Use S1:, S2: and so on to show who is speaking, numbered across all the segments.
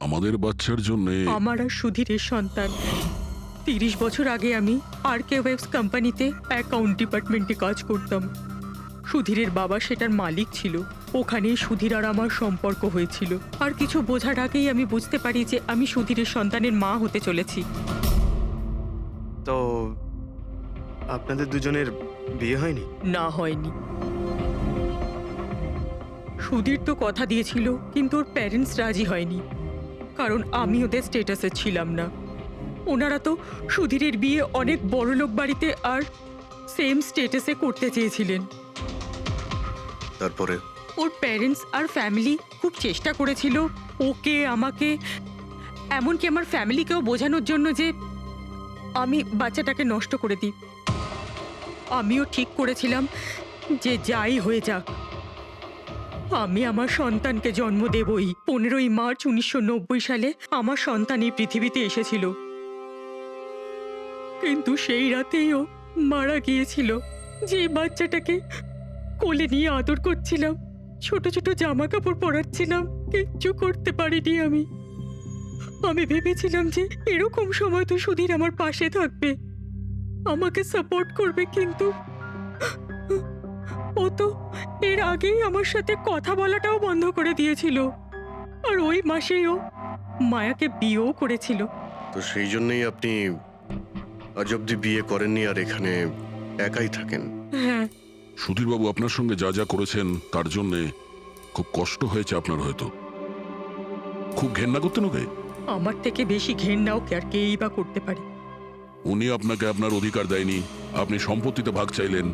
S1: আমাদের বাচ্চার জন্য
S2: আমার আর সুধীরের সন্তান। 30 বছর আগে আমি আরকে ওয়েবস কোম্পানিতে অ্যাকাউন্ট ডিপার্টমেন্টে কাজ করতাম। সুধীরের বাবা সেটার মালিক ছিল। ওখানেই সুধীর আর আমার সম্পর্ক হয়েছিল। আর কিছু বোঝার আগেই আমি বুঝতে পারি যে আমি সুধীরের সন্তানের মা হতে চলেছি।
S3: তো আপনাদের দুজনের বিয়ে হয়নি?
S2: না, হয়নি। সুধীর তো কথা দিয়েছিল, কিন্তু ওর প্যারেন্টস রাজি হয়নি, কারণ আমি ওদের স্টেটাসে ছিলাম না। ওনারা তো সুধীরের বিয়ে অনেক বড়লোক বাড়িতে আর সেম স্টেটাসে করতে চেয়েছিলেন।
S3: তারপরে
S2: ওর প্যারেন্টস আর ফ্যামিলি খুব চেষ্টা করেছিল ওকে, আমাকে, এমনকি আমার ফ্যামিলিকেও বোঝানোর জন্য যে আমি বাচ্চাটাকে নষ্ট করে দিই। আমিও ঠিক করেছিলাম যে যাই হয়ে যাক আমি আমার সন্তানকে জন্ম দেবই। 15ই মার্চ 1990 সালে আমার সন্তান এই পৃথিবীতে এসেছিল, কিন্তু সেই রাতেই ও মারা গিয়েছিল। যে বাচ্চাটাকে কোলে নিয়ে আদর করছিলাম, ছোট ছোট জামা কাপড় পরাচ্ছিলাম, কিচ্ছু করতে পারিনি আমি। আমি ভেবেছিলাম যে এরকম সময় তো সুধীর আমার পাশে থাকবে, আমাকে সাপোর্ট করবে, কিন্তু ও তো এর আগেই আমার সাথে কথা বলাটাও বন্ধ করে দিয়েছিল। আর ওই মাসেই ও মায়াকে বিয়েও করেছিল।
S3: তো সেই জন্যই আপনি আজ অব্দি বিয়ে করেননি আর এখানে একাই থাকেন?
S2: হ্যাঁ,
S1: সুধীরবাবু আপনার সঙ্গে যা যা করেছেন তার জন্য খুব কষ্ট হয়েছে আপনার। হয়তো খুব ঘেন্না করতেন ওকে।
S2: আমার থেকে বেশি ঘেন্নাও কে আর কেই বা করতে পারে।
S1: উনি আপনাকে আপনার অধিকার দেয়নি, আপনি সম্পত্তিতে ভাগ চাইলেন,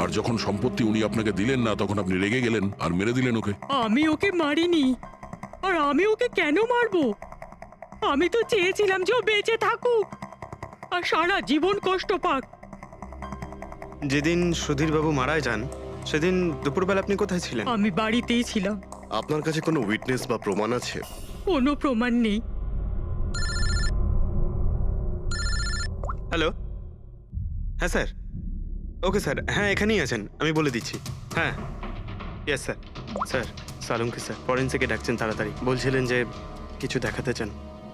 S1: আর যখন সম্পত্তি উনি আপনাকে দিলেন না তখন আপনি রেগে গেলেন আর মেরে দিলেন ওকে।
S2: আমি ওকে মারিনি, আর আমি ওকে কেন মারবো? আমি তো চেয়েছিলাম যে ও বেঁচে থাকুক আর সারা জীবন কষ্ট পাক।
S3: যেদিন সুধীরবাবু মারা যান সেদিন দুপুরবেলা আপনি কোথায় ছিলেন?
S2: আমি বাড়িতেই ছিলাম।
S3: আপনার কাছে কোনো উইটনেস বা প্রমাণ আছে?
S2: কোনো প্রমাণ নেই।
S3: হ্যালো, হ্যাঁ স্যার। ওকে স্যার, হ্যাঁ এখানেই আছেন, আমি বলে দিচ্ছি। হ্যাঁ, ইয়েস স্যার। স্যার সালুমকে স্যার ফরেন্সিকে ডাকছেন তাড়াতাড়ি, বলছিলেন যে কিছু দেখাতে চান।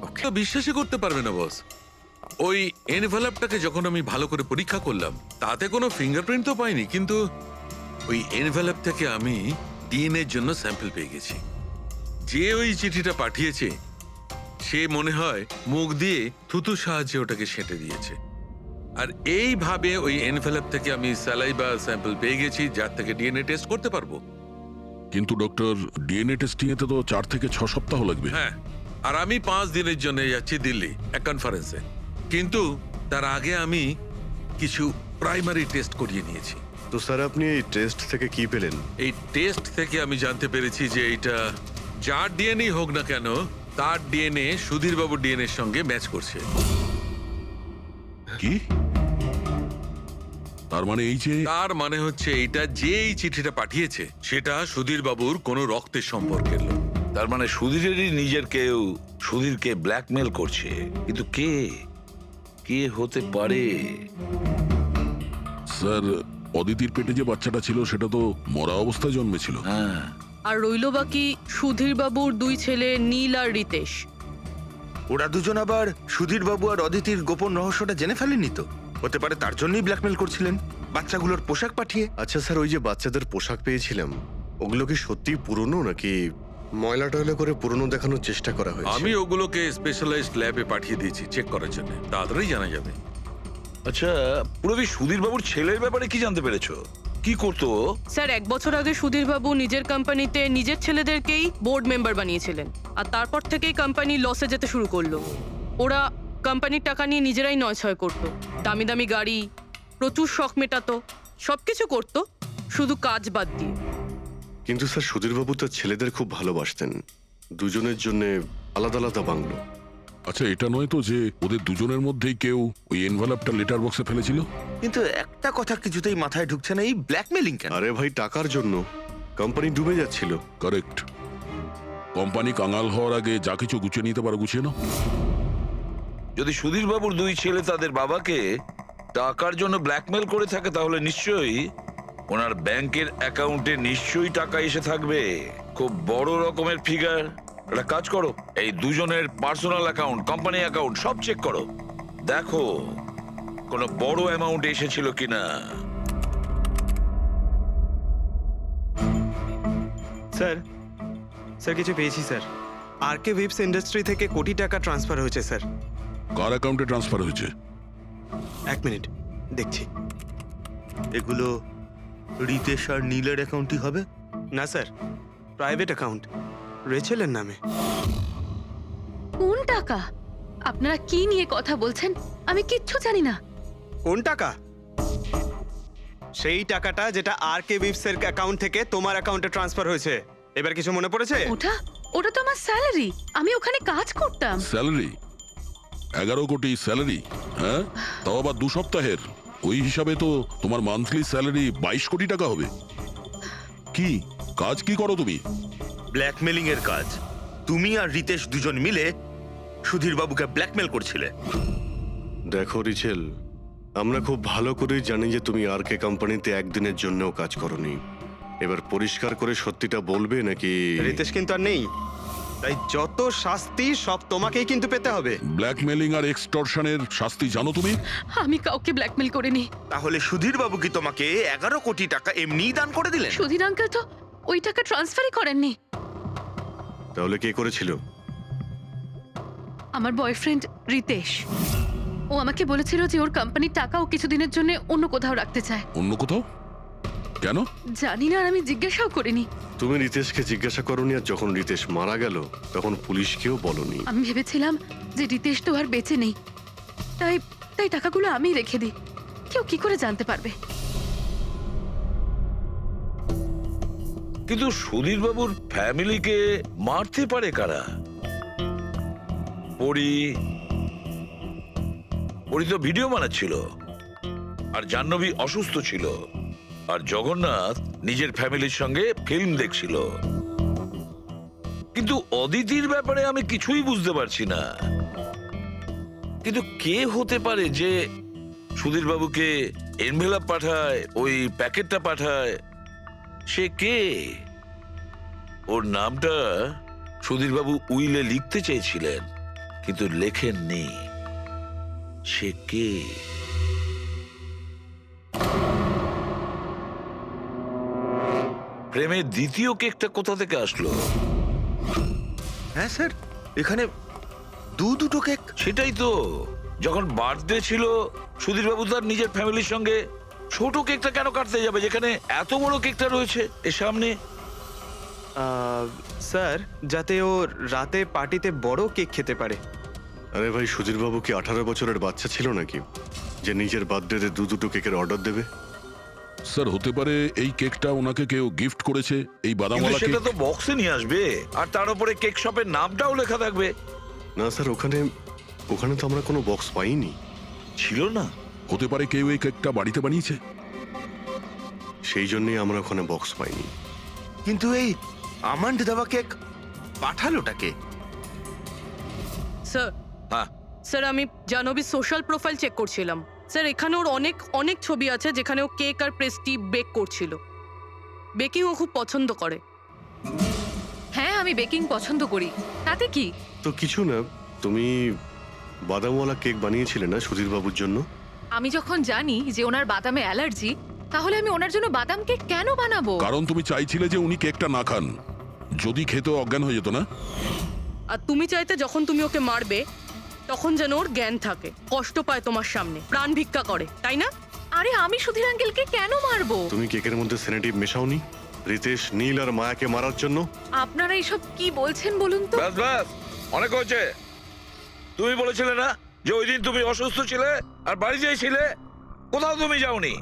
S3: ওকে।
S4: তো বিশ্বাসই করতে পারবে না বস, ওই এনভেলপটাকে যখন আমি ভালো করে পরীক্ষা করলাম তাতে কোনো ফিঙ্গারপ্রিন্ট তো পাইনি, কিন্তু ওই এনভেলপ থেকে আমি ডিএনএ এর জন্য স্যাম্পল পেয়ে গেছি। যে ওই চিঠিটা পাঠিয়েছে সে মনে হয় মুখ দিয়ে থুতুর সাহায্যে ওটাকে সেঁটে দিয়েছে। আর এইভাবে ওই এনভেলপ থেকে আমি স্যালাইভা স্যাম্পল পেয়ে গেছি, যার থেকে ডিএনএ টেস্ট করতে পারবো।
S1: কিন্তু ডক্টর, ডিএনএ টেস্টিং এতে তো 4 থেকে 6 সপ্তাহ লাগবে।
S4: হ্যাঁ, আর আমি 5 দিনের জন্য যাচ্ছি দিল্লি এক কনফারেন্সে, কিন্তু তার আগে আমি কিছু প্রাইমারি টেস্ট করিয়ে নিয়েছি।
S3: তো স্যার আপনি এই টেস্ট থেকে কি পেলেন?
S4: এই টেস্ট থেকে আমি জানতে পেরেছি যে এটা যার ডিএনএ হোক না কেন তার ডিএনএ সুধীরবাবুর ডিএনএ এর সঙ্গে ম্যাচ করছে।
S1: কি? তার মানে এই যে
S4: তার মানে হচ্ছে এইটা যে এই চিঠিটা পাঠিয়েছে সেটা সুধীরবাবুর কোনো রক্তের সম্পর্কের লোক।
S5: তার মানে সুধীরেরই নিজের কেউ সুধীরকে ব্ল্যাকমেল করছে, কিন্তু কে কে হতে পারে?
S1: স্যার, অদিতির পেটে যে বাচ্চাটা ছিল সেটা তো মরা অবস্থায় জন্মেছিল।
S5: হ্যাঁ,
S6: আর রইল বাকি সুধীরবাবুর 2 ছেলে নীল আর রিতেশ।
S7: ওরা দুজন আবার সুধীরবাবু আর অদিতির গোপন রহস্যটা জেনে ফেলেননি তো? হতে পারে তার জন্যই ব্ল্যাকমেল করছিলেন, বাচ্চাগুলোর পোশাক পাঠিয়ে।
S3: আচ্ছা স্যার, ওই যে বাচ্চাদের পোশাক পেয়েছিলাম ওগুলো কি সত্যি পুরনো নাকি ময়লা টয়লা করে পুরনো দেখানোর চেষ্টা করা হয়েছে?
S4: আমি ওগুলোকে স্পেশালাইজড ল্যাবে পাঠিয়ে দিয়েছি চেক করার জন্য, তাড়াতাড়ি জানা যাবে।
S5: আচ্ছা পুরবি সুধীরবাবুর ছেলের ব্যাপারে কি জানতে পেরেছো? কি করতো ও?
S6: স্যার 1 বছর আগে সুধীরবাবু নিজের কোম্পানিতে নিজের ছেলেদেরকেই বোর্ড মেম্বার বানিয়েছিলেন, আর তারপর থেকেই কোম্পানি লসে যেতে শুরু করলো। ওরা কোম্পানির টাকা নিয়ে নিজেরাই নয়ছয় করতো, দামি দামি গাড়ি, প্রচুর শখ মেটাতো, সবকিছু করতো শুধু কাজ বাদ দিয়ে।
S3: কিন্তু স্যার সুধীরবাবু তার ছেলেদের খুব ভালোবাসতেন, দুজনের জন্য আলাদা আলাদা বাংলো।
S1: আচ্ছা, এটা নয় তো যে ওদের দুজনের মধ্যেই কেউ ওই এনভেলপটা লেটার বক্সে ফেলেছিল?
S7: কিন্তু একটা কথা কিছুতেই মাথায় ঢুকছে না, এই ব্ল্যাকমেলিং কেন?
S3: আরে ভাই, টাকার জন্য। কোম্পানি ডুবে যাচ্ছিল।
S1: কারেক্ট। কোম্পানি কাঙাল হওয়ার আগে যা কিছু গুছিয়ে নিতে পারো গুছিয়ে নাও।
S5: যদি সুধীরবাবুর 2 ছেলে তাদের বাবাকে টাকার জন্য ব্ল্যাকমেল করে থাকে তাহলে নিশ্চয়ই ওনার ব্যাংকের অ্যাকাউন্টে নিশ্চয়ই টাকা এসে থাকবে, খুব বড় রকমের ফিগার। একটা কাজ করো, এই দুজনের পার্সোনাল অ্যাকাউন্ট, কোম্পানি অ্যাকাউন্ট সব চেক করো, দেখো কোনো বড় অ্যামাউন্ট এসেছিল কিনা।
S3: স্যার স্যার কিছু পেয়েছি স্যার। আরকে উইপস ইন্ডাস্ট্রি থেকে কোটি টাকা ট্রান্সফার হয়েছে স্যার।
S1: কার অ্যাকাউন্টে ট্রান্সফার হয়েছে?
S3: 1 মিনিট দেখছি।
S7: এগুলো রিতেশ আর নীলের অ্যাকাউন্টই হবে।
S3: না স্যার, প্রাইভেট অ্যাকাউন্ট, রেচেলের নামে।
S8: কোন টাকা? আপনারা কি নিয়ে কথা বলছেন? আমি কিচ্ছু জানি না।
S3: কোন টাকা? সেই টাকাটা যেটা আরকে উইপস এর অ্যাকাউন্ট থেকে তোমার অ্যাকাউন্টে ট্রান্সফার হয়েছে। এবার কিছু মনে পড়েছে?
S8: ওটা ওটা তো আমার স্যালারি। আমি ওখানে কাজ করতাম।
S1: স্যালারি? 11 কোটি স্যালারি? হ্যাঁ, তাও আবার 2 সপ্তাহের। ওই হিসাবে তো তোমার মান্থলি স্যালারি 22 কোটি টাকা হবে। কি কাজ কি করো তুমি?
S7: ব্ল্যাকমেলিং এর কাজ। তুমি আর রিতেশ দুজন মিলে সুধীর বাবুকে ব্ল্যাকমেল করছিলে।
S9: দেখো রিচেল, আমরা খুব ভালো করেই জানি যে তুমি আর কে কোম্পানিতে একদিনের জন্যও কাজ করনি। এবার পরিষ্কার করে সত্যিটা বলবে নাকি?
S3: রিতেশ কিন্তু আর নেই, তাই যত শাস্তি সব তোমাকেই কিন্তু পেতে হবে।
S1: ব্ল্যাকমেলিং আর এক্সটর্শনের শাস্তি জানো তুমি?
S8: আমি কাউকে ব্ল্যাকমেল করিনি।
S7: তাহলে সুধীর বাবু কি তোমাকে 11 কোটি টাকা এমনিই দান করে দিলেন?
S8: সুধীর আঙ্কেল তো ওই টাকা ট্রান্সফারই করেননি।
S9: তাহলে কে করেছিল?
S8: আমার বয়ফ্রেন্ড রিতেশ। ও আমাকে বলেছিল যে ওর কোম্পানির টাকা ও কিছুদিনের জন্য অন্য কোথাও রাখতে চায়।
S1: অন্য কোথাও? কেন?
S8: জানি না, আর আমি জিজ্ঞাসাও করিনি।
S9: তুমি রিতেশকে জিজ্ঞাসা করনি, আর যখন রিতেশ মারা গেল তখন পুলিশকেও বলনি।
S8: আমি ভেবেছিলাম যে রিতেশ তো আর বেঁচে নেই, তাই তাই টাকাগুলো আমি রেখে দিই। কেউ কি করে জানতে পারবে?
S5: কিন্তু সুধীর বাবুর ফ্যামিলিকে মারতে পারে কারা? পরি তো ভিডিও বানাচ্ছিল, আর জাহ্নবী অসুস্থ ছিল, আর জগন্নাথ নিজের ফ্যামিলির সঙ্গে ফিল্ম দেখছিল। কিন্তু অদিতির ব্যাপারে আমি কিছুই বুঝতে পারছি না। কিন্তু কে হতে পারে যে সুধীর বাবুকে এনভেলপ পাঠায়, ওই প্যাকেটটা পাঠায়? সে কে? ওর নামটা সুধীর বাবু উইলে লিখতে চেয়েছিলেন, কিন্তু লেখেননি। সে কে? প্রেমের দ্বিতীয় কেকটা কোথা থেকে আসলো?
S7: হ্যাঁ স্যার, এখানে দুটো কেক।
S5: সেটাই তো, যখন বার্থডে ছিল সুধীর বাবু তার নিজের ফ্যামিলির সঙ্গে, ছোট কেকটা কেন কাটতে যাবে যেখানে এত বড় কেকটা রয়েছে এর সামনে?
S3: স্যার, যাতে ও রাতে পার্টিতে বড় কেক খেতে পারে।
S9: আরে ভাই, সুধীর বাবু কি 18 বছরের বাচ্চা ছিল নাকি যে নিজের বার্থডেতে দুটো কেকের অর্ডার দেবে?
S1: স্যার, হতে পারে এই কেকটা ওনাকে কেউ গিফট করেছে, এই
S5: কিন্তু
S1: বাদামওয়ালা
S5: সেটা
S1: কেক।
S5: তো বক্সে নিয়ে আসবে, আর তার উপরে কেক শপের নামটাও লেখা থাকবে।
S9: না স্যার, ওখানে তো আমরা কোনো বক্স পাইনি।
S5: ছিল না?
S1: হতে পারে কেউ এই কেকটা বাড়িতে বানিয়েছে।
S9: সেই জন্যই আমরা ওখানে বক্স পাইনি।
S7: কিন্তু এই আমন্ড দেওয়া কেক পাঠালোটাকে?
S6: স্যার,
S5: হ্যাঁ,
S6: স্যার আমি জাহ্নবীর সোশ্যাল প্রোফাইল চেক করছিলাম। স্যার, এখানে ওর অনেক অনেক ছবি আছে যেখানে ও কেক আর পেস্ট্রি বেক করছিল। বেকিং ও খুব পছন্দ করে।
S8: হ্যাঁ, আমি বেকিং পছন্দ করি, তাতে কি?
S9: তো কিছু না, তুমি বাদামওয়ালা কেক বানিয়েছিলে না সুধীর বাবুর জন্য?
S8: আমি যখন জানি যে ওনার বাদামে অ্যালার্জি, তাহলে আমি ওনার জন্য বাদাম কেক কেন বানাবো?
S1: কারণ তুমি চাইছিলে যে উনি কেকটা না খান, যদি খেতে অজ্ঞান হয়ে যেত না।
S6: আর তুমি চাইতে যখন তুমি ওকে মারবে তখন যেন ওর জ্ঞান থাকে, কষ্ট পায় তোমার সামনে, প্রাণ ভিক্ষা করে, তাই না?
S8: আরে আমি সুধীর আঙ্কেলকে কেন মারবো?
S9: তুমি কেকের মধ্যে সেনেটিভ মেশাওনি রিতেশ, নীল আর মায়াকে মারার জন্য?
S8: আপনারা এইসব কি বলছেন বলুন তো?
S5: ব্যাস ব্যাস, অনেক হয়েছে। তুমি বলেছিলে না যে ওই দিন তুমি অসুস্থ ছিলে আর বাড়িতেই ছিলে? কোথাও তুমি যাওনি।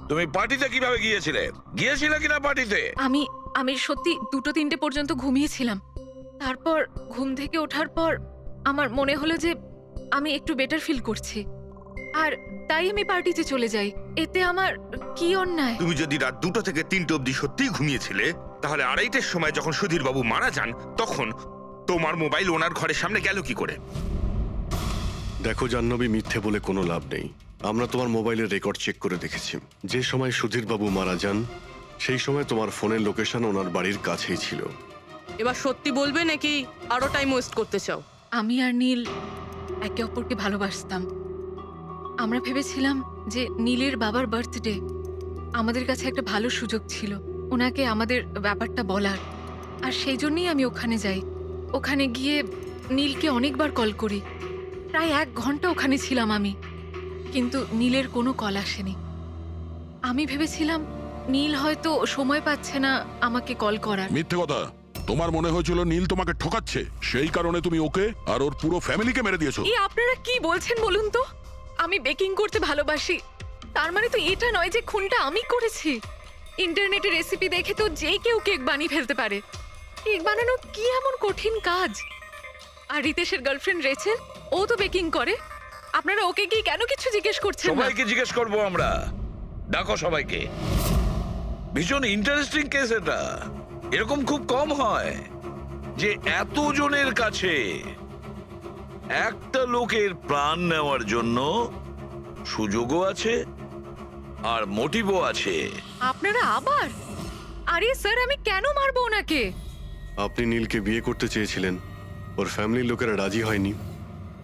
S5: তুমি পার্টিতে কিভাবে গিয়েছিলে কিনা পার্টিতে?
S8: আমি সত্যি 2-3টে পর্যন্ত ঘুমিয়েছিলাম। তারপর ঘুম থেকে ওঠার পর আমার মনে হলো যে আমি একটু বেটার ফিল করছি, আর তাই আমি পার্টিতে চলে যাই। এতে আমার কি অন্যায়?
S7: তুমি যদি রাত 2টো থেকে 3টে অবধি সত্যিই ঘুমিয়েছিলে, তাহলে 2:30টার সময় যখন সুধীর বাবু মারা যান, তখন তোমার মোবাইল ওনার ঘরের সামনে গেল কি করে?
S9: দেখো জাহ্নবী, মিথ্যে বলে কোনো লাভ নেই। আমরা তোমার মোবাইলের রেকর্ড চেক করে দেখেছি। যে সময় সুধীর বাবু মারা যান সেই সময় তোমার ফোনের লোকেশন ওনার বাড়ির কাছেই ছিল।
S6: এবার সত্যি বলবে নাকি আরো টাইম ওয়েস্ট করতে চাও?
S8: আমি আর নীল একে অপরকে ভালোবাসতাম। আমরা ভেবেছিলাম যে নীলের বাবার বার্থডে আমাদের কাছে একটা ভালো সুযোগ ছিল ওনাকে আমাদের ব্যাপারটা বলার। আর সেই জন্যই আমি ওখানে যাই। ওখানে গিয়ে নীলকে অনেকবার কল করি। প্রায় 1 ঘন্টা ওখানে ছিলাম আমি, কিন্তু নীলের কোনো কল আসেনি। আমি ভেবেছিলাম নীল হয়তো সময় পাচ্ছে না আমাকে কল করার।
S1: মিথ্যে কথা। তোমার মনে হয়েছিল নীল তোমাকে ঠকাচ্ছে, সেই কারণে তুমি ওকে আর ওর পুরো ফ্যামিলিকে মেরে দিয়েছো।
S8: এই আপনারা কি বলছেন বলুন তো? আমি বেকিং করতে ভালোবাসি, তার মানে তো এটা নয় যে খুনটা আমি করেছি। ইন্টারনেটে রেসিপি দেখে তো যে কেউ কেক বানিয়ে ফেলতে পারে। কেক বানানো কি এমন কঠিন কাজ? আর রিতেশের গার্লফ্রেন্ড রেচেল, ও তো বেকিং করে। আপনারা ওকে কি কেন কিছু জিজ্ঞেস করছেন না?
S5: সবাইকে জিজ্ঞেস করবো আমরা। ডাকো সবাইকে। ভীষণ ইন্টারেস্টিং কেস এটা। এরকম খুব কম হয় যে এতজনের কাছে একটা লোকের প্রাণ নেওয়ার জন্য সুযোগও আছে আর মোটিভও আছে।
S8: আপনারা আবার? আরে স্যার, আমি কেন মারবো ওনাকে?
S9: আপনি নীলকে বিয়ে করতে চেয়েছিলেন, ওর ফ্যামিলির লোকেরা রাজি হয়নি।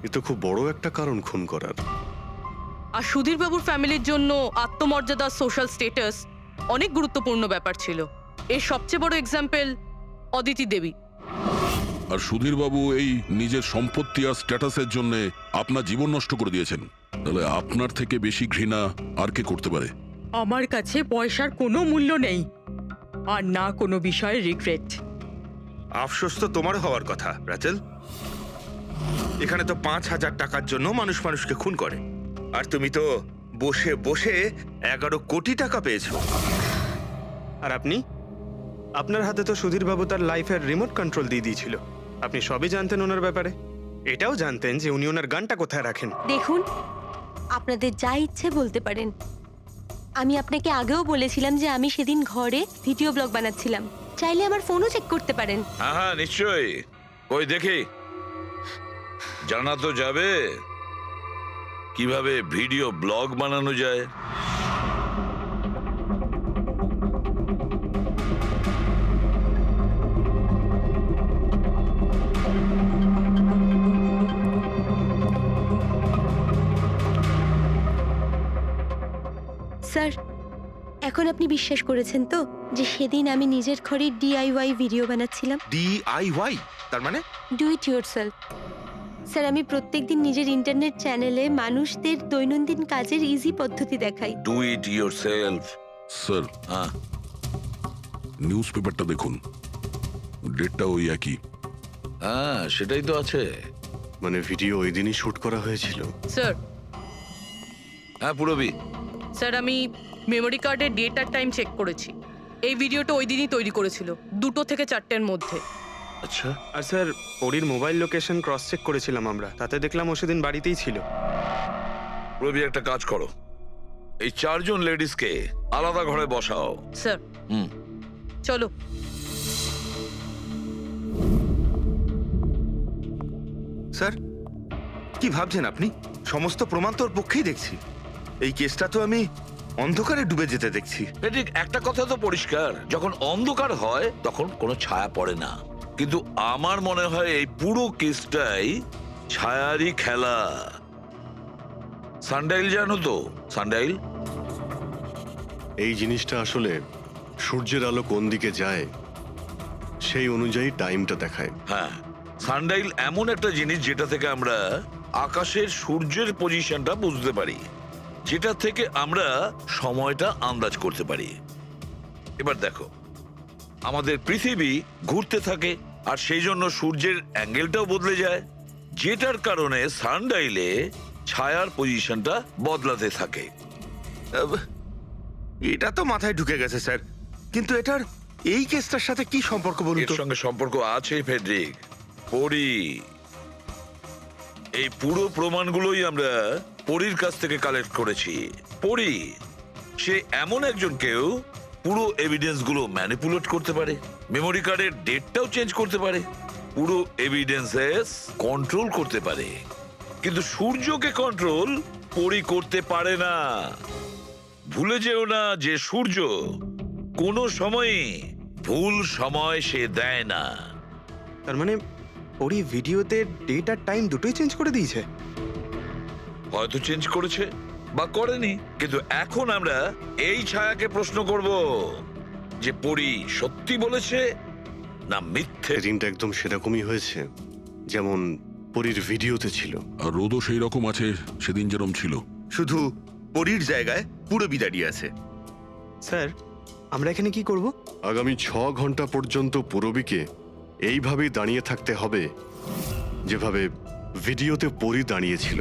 S9: এ তো খুব বড় একটা কারণ খুন করার।
S6: আর সুধীর বাবুর ফ্যামিলির জন্য আত্মমর্যাদা, সোশ্যাল স্ট্যাটাস অনেক গুরুত্বপূর্ণ ব্যাপার ছিল। এর সবচেয়ে বড় এক্সাম্পল অদিতি দেবী।
S1: আর সুধীর বাবু এই নিজের সম্পত্তি আর স্ট্যাটাসের জন্য আপনার জীবন নষ্ট করে দিয়েছেন। তাহলে আপনার থেকে বেশি ঘৃণা আর কে করতে পারে?
S2: আমার কাছে পয়সার কোনো মূল্য নেই, আর না কোনো বিষয়ে রিগ্রেট।
S7: আফসোস তো তোমার হওয়ার কথা রাচেল। এখানে তো 5,000 টাকার জন্য মানুষ মানুষকে খুন করে, আর তুমি তো বসে বসে 11 কোটি টাকা পেয়েছো।
S3: আর আপনি? আপনার হাতে তো সুধীর বাবু তার লাইফের রিমোট কন্ট্রোল দিয়ে দিয়েছিল। আপনি সবই জানতেন ওনার ব্যাপারে। এটাও জানতেন যে উনি ওনার গানটা কোথায় রাখেন।
S10: দেখুন, আপনাদের যা ইচ্ছে বলতে পারেন। আমি আপনাকে আগেও বলেছিলাম যে আমি সেদিন ঘরে ভিডিও ব্লগ বানাচ্ছিলাম। চাইলে আমার ফোনও চেক করতে পারেন।
S5: হ্যাঁ হ্যাঁ, নিশ্চয়ই। ওই দেখি, জানা তো যাবে কিভাবে ভিডিও ব্লগ বানানো যায়।
S10: স্যার, এখন আপনি বিশ্বাস করেছেন তো যে সেদিন আমি নিজের ঘরে DIY ভিডিও বানাচ্ছিলাম?
S7: DIY তার মানে?
S10: Do it yourself. স্যার, আমি প্রত্যেকদিন নিজের ইন্টারনেট চ্যানেলে মানুষদের দৈনন্দিন কাজের ইজি পদ্ধতি দেখাই।
S5: Do it yourself.
S1: স্যার,
S5: হ্যাঁ
S1: নিউজ পেপারটা দেখুন, ডেটটা ওই একই।
S5: হ্যাঁ, সেটাই তো আছে।
S9: মানে ভিডিও ওই দিনই শুট করা হয়েছিল।
S6: স্যার,
S5: হ্যাঁ পুরবি।
S6: স্যার আমি মেমোরি কার্ডের ডেট আর টাইম চেক করেছি। এই ভিডিওটা ওই দিনই তৈরি করেছিল, 2টো থেকে 4টের মধ্যে।
S5: আচ্ছা,
S3: আর স্যার, ওরির মোবাইল লোকেশন ক্রস চেক করেছিলাম আমরা, তাতে দেখলাম ও সেদিন বাড়িতেই ছিল।
S5: পুরবি একটা কাজ করো, এই 4 জন লেডিসকে আলাদা ঘরে বসাও।
S6: স্যার
S5: হুম।
S6: চলো।
S7: স্যার, কি ভাবছেন আপনি? সমস্ত প্রমাণ তোর পক্ষেই দেখছি। এই কেসটা তো আমি অন্ধকারে ডুবে যেতে দেখছি।
S5: ঠিক একটা কথা তো পরিষ্কার, যখন অন্ধকার হয় তখন কোনো ছায়া পড়ে না। কিন্তু আমার মনে হয় এই পুরো কেসটাই ছায়ারই খেলা। সানডাইল জানো তো? সানডাইল
S9: এই জিনিসটা আসলে সূর্যের আলো কোন দিকে যায় সেই অনুযায়ী টাইমটা দেখায়।
S5: হ্যাঁ, সানডাইল এমন একটা জিনিস যেটা থেকে আমরা আকাশের সূর্যের পজিশনটা বুঝতে পারি, যেটা থেকে আমরা সময়টা আন্দাজ করতে পারি। এবার দেখো, আমাদের পৃথিবী ঘুরতে থাকে আর সেই জন্য সূর্যের অ্যাঙ্গেলটাও বদলে যায়, যেটার কারণে সানডাইলে ছায়ার পজিশনটা বদলাতে থাকে।
S7: এটা তো মাথায় ঢুকে গেছে স্যার, কিন্তু এটার এই কেসটার সাথে কি সম্পর্ক বলুন
S5: এর
S7: তো?
S5: সঙ্গে সম্পর্ক আছে ফেডরিক। পরি, এই পুরো প্রমাণগুলোই আমরা পরীর কাছ থেকে কালেক্ট করেছি। পরি সে এমন একজন কেউ পুরো এভিডেন্স গুলো ম্যানিপুলেট করতে পারে, মেমোরি কার্ডের ডেটটাও চেঞ্জ করতে পারে, পুরো এভিডেন্সেস কন্ট্রোল করতে পারে। কিন্তু সূর্যকে কন্ট্রোল পরি করতে পারে না। ভুলে যেও না যে সূর্য কোনো সময়ই ভুল সময় সে দেয় না।
S3: তার মানে ওরই ভিডিওতে ডেট আর টাইম দুটোই চেঞ্জ করে দিয়েছে।
S5: হয়তো চেঞ্জ করেছে বা করেনি, কিন্তু এখন আমরা এই ছায়াকে প্রশ্ন করব যে পরি সত্যি বলেছে না মিথ্যে।
S9: সেদিনটা একদম সেরকমই হয়েছে যেমন পরীর ভিডিওতে ছিল।
S1: আর রোদও সেই রকম আছে সেদিন যেরকম ছিল।
S7: শুধু পরীর জায়গায় পুরবি দাঁড়িয়ে আছে।
S3: স্যার আমরা এখানে কি করব?
S9: আগামী 6 ঘন্টা পর্যন্ত পূরবীকে এইভাবেই দাঁড়িয়ে থাকতে হবে যেভাবে ভিডিওতে পরী দাঁড়িয়েছিল।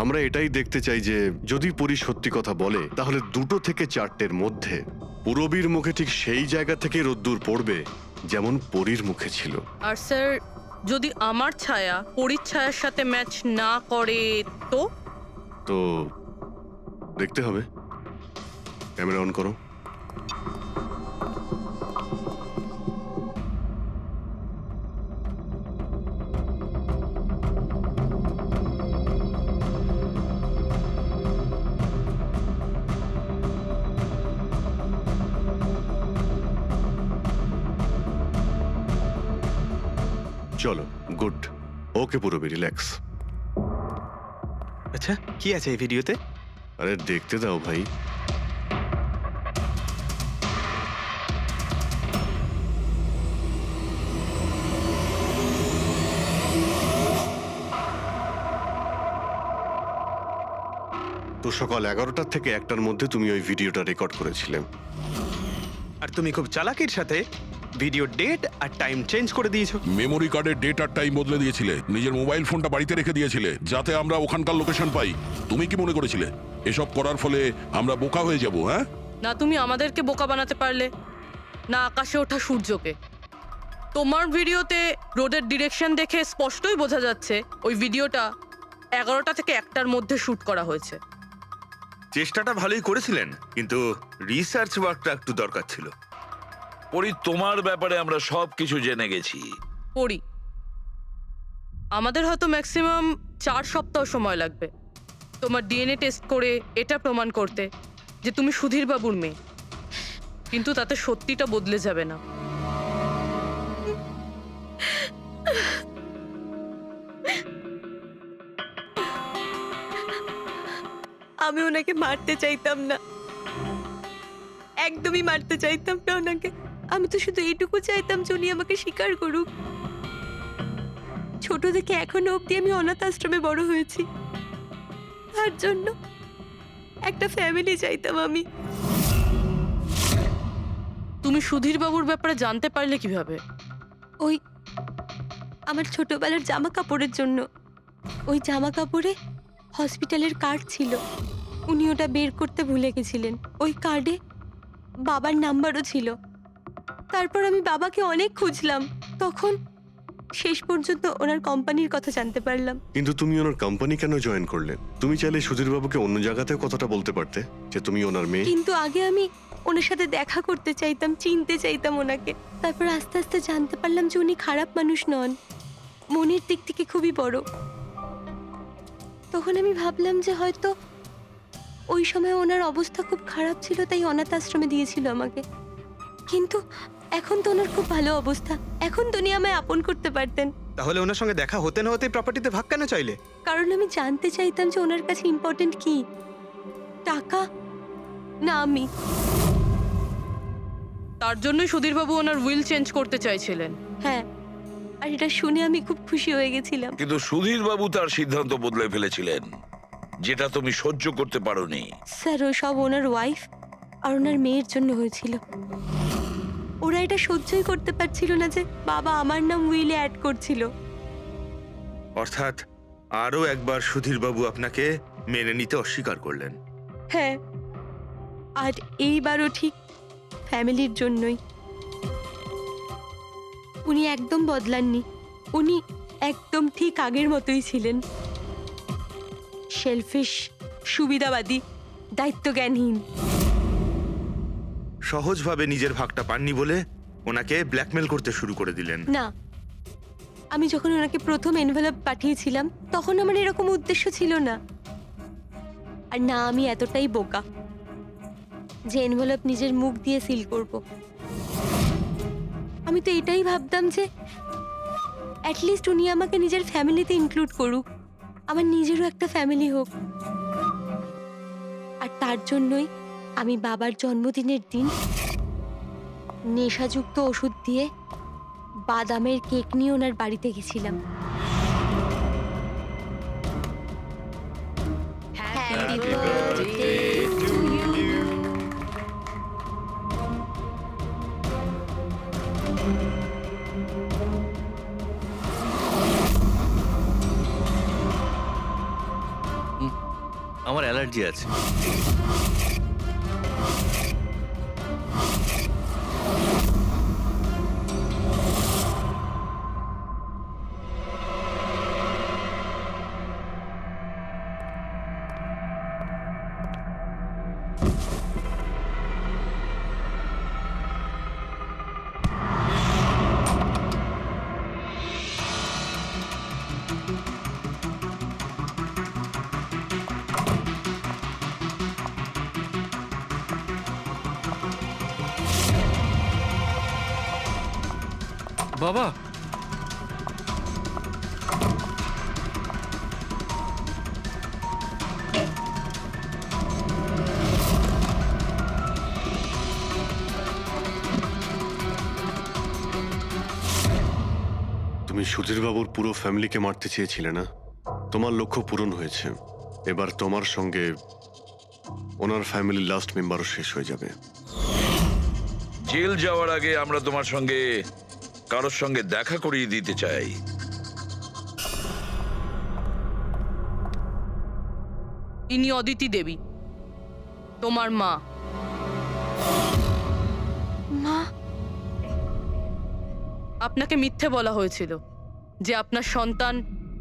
S9: আমরা এটাই দেখতে চাই যে যদি পরী সত্যি কথা বলে তাহলে 2 থেকে 4টের মধ্যে পূরবীর মুখে ঠিক সেই জায়গা থেকে রোদ্দুর পড়বে যেমন পরীর মুখে ছিল।
S6: আর স্যার যদি আমার ছায়া পরীর ছায়ার সাথে ম্যাচ না করে তো?
S9: তো দেখতে হবে। ক্যামেরা অন করো। চলো, গুড। ওকে পূরবী, রিল্যাক্স।
S3: আচ্ছা কি আছে এই ভিডিওতে?
S9: আরে দেখতে দাও ভাই। তো সকাল 11টা থেকে 1টার মধ্যে তুমি ওই ভিডিওটা রেকর্ড করেছিলে।
S3: আর তুমি খুব চালাকির সাথে ভিডিও ডেট আর টাইম চেঞ্জ করে দিয়েছো।
S1: মেমোরি কার্ডের ডেট আর টাইম বদলে দিয়েছিলে, নিজের মোবাইল ফোনটা বাড়িতে রেখে দিয়েছিলে যাতে আমরা ওখানকার লোকেশন পাই। তুমি কি মনে করেছিলে এসব করার ফলে আমরা বোকা হয়ে যাব? হ্যাঁ,
S6: না তুমি আমাদেরকে বোকা বানাতে পারলে, না আকাশে ওঠা সূর্যকে। তোমার ভিডিওতে রোডের ডিরেকশন দেখে স্পষ্টই বোঝা যাচ্ছে ওই ভিডিওটা 11টা থেকে 1টার মধ্যে শুট করা হয়েছে।
S7: চেষ্টাটা ভালোই করেছিলেন, কিন্তু রিসার্চ ওয়ার্কটা একটু দরকার ছিল।
S5: পরি তোমার ব্যাপারে আমরা সবকিছু জেনে গেছি।
S6: পড়ি আমাদের হয়তো ম্যাক্সিমাম 4 সপ্তাহ সময় লাগবে তোমার ডিএনএ টেস্ট করে এটা প্রমাণ করতে যে তুমি সুধীর বাবুর মেয়ে, কিন্তু তাতে সত্যিটা বদলে যাবে না।
S10: আমি ওনাকে মারতে চাইতাম না, একদমই মারতে চাইতাম না ওনাকে। আমি তো শুধু এইটুকু চাইতাম যে উনি আমাকে স্বীকার করুক। ছোট থেকে এখনো অবধি আমি অনাথ আশ্রমে বড় হয়েছি, তার জন্য একটা ফ্যামিলি চাইতাম আমি।
S6: তুমি সুধীর বাবুর ব্যাপারে জানতে পারলে কিভাবে?
S10: ওই আমার ছোটবেলার জামা কাপড়ের জন্য। ওই জামা কাপড়ে হসপিটালের কার্ড ছিল, উনি ওটা বের করতে ভুলে গেছিলেন। ওই কার্ডে বাবার নাম্বারও ছিল। তারপর আমি বাবাকে অনেক খুঁজলাম, তখন শেষ পর্যন্ত ওনার কোম্পানির কথা জানতে পারলাম।
S9: কিন্তু তুমি ওনার কোম্পানি কেন জয়েন করলে? তুমি চাইলে সুধীরবাবুকে অন্য জায়গাতেও কথাটা বলতে পারতে যে তুমি ওনার মেয়ে।
S10: কিন্তু আগে আমি ওনার সাথে দেখা করতে চাইতাম, চিনতে চাইতাম ওনাকে। তারপর আস্তে আস্তে জানতে পারলাম যে উনি খারাপ মানুষ নন, মনের দিক থেকে খুবই বড়। তখন আমি ভাবলাম যে হয়তো ওই সময় ওনার অবস্থা খুব খারাপ ছিল, তাই অনাথ আশ্রমে দিয়েছিল আমাকে। কিন্তু এখন তো ওনার খুব ভালো অবস্থা, এখন তো উনি আমায় আপন করতে পারতেন।
S3: তাহলে ওনার সঙ্গে দেখা হতে না হতে প্রপার্টিতে ভাগ কেন চাইলে?
S10: কারণ আমি জানতে চাইতাম যে ওনার কাছে ইম্পর্টেন্ট কি, টাকা না আমি।
S6: তার জন্যই সুধীর বাবু ওনার উইল চেঞ্জ করতে চাইছিলেন।
S10: হ্যাঁ, আর এটা শুনে আমি খুব খুশি হয়ে গেছিলাম।
S5: কিন্তু সুধীর বাবু তার সিদ্ধান্ত বদলে ফেলেছিলেন, যেটা তুমি সহ্য করতে পারোনি।
S10: স্যার ও সব ওনার ওয়াইফ আর ওনার মেয়ের জন্য হয়েছিল। ওরা এটা সহ্যই করতে পারছিল না যে বাবা আমার নাম উইলে অ্যাড করছিল।
S7: অর্থাৎ আরো একবার সুধীরবাবু আপনাকে মেনে নিতে অস্বীকার করলেন।
S10: হ্যাঁ, আর এইবারও ঠিক ফ্যামিলির জন্যই। উনি একদম বদলাননি, উনি একদম ঠিক আগের মতোই ছিলেন। সেলফিশ, সুবিধাবাদী, দায়িত্বজ্ঞানহীন।
S7: সহজভাবে নিজের ভাগটা পাননি বলে ওনাকে ব্ল্যাকমেল করতে শুরু করে দিলেন।
S10: না, আমি যখন ওনাকে প্রথম এনভেলপ পাঠিয়েছিলাম তখন আমার এরকম উদ্দেশ্য ছিল না। আর না আমি এতটাই বোকা যে এনভেলপ নিজের মুখ দিয়ে সিল করব। আমি তো এটাই ভাবতাম যে অ্যাটলিস্ট উনি আমাকে নিজের ফ্যামিলিতে ইনক্লুড করুক, আমার নিজেরও একটা ফ্যামিলি হোক। আর তার জন্যই আমি বাবার জন্মদিনের দিন নেশাযুক্ত ওষুধ দিয়ে বাদামের কেক নিয়ে ওনার বাড়িতে গেছিলাম।
S11: আমার অ্যালার্জি আছে। বাবা,
S9: তুমি সুধীরবাবুর পুরো ফ্যামিলিকে মারতে চেয়েছিলে না? তোমার লক্ষ্য পূরণ হয়েছে। এবার তোমার সঙ্গে ওনার ফ্যামিলির লাস্ট মেম্বারও শেষ হয়ে যাবে।
S5: জেল যাওয়ার আগে আমরা তোমার সঙ্গে কারোর সঙ্গে দেখা করিয়ে দিতে চাই।
S6: ইনি অদিতি দেবী, তোমার মা।
S10: মা,
S6: আপনাকে মিথ্যে বলা হয়েছিল যে আপনার সন্তান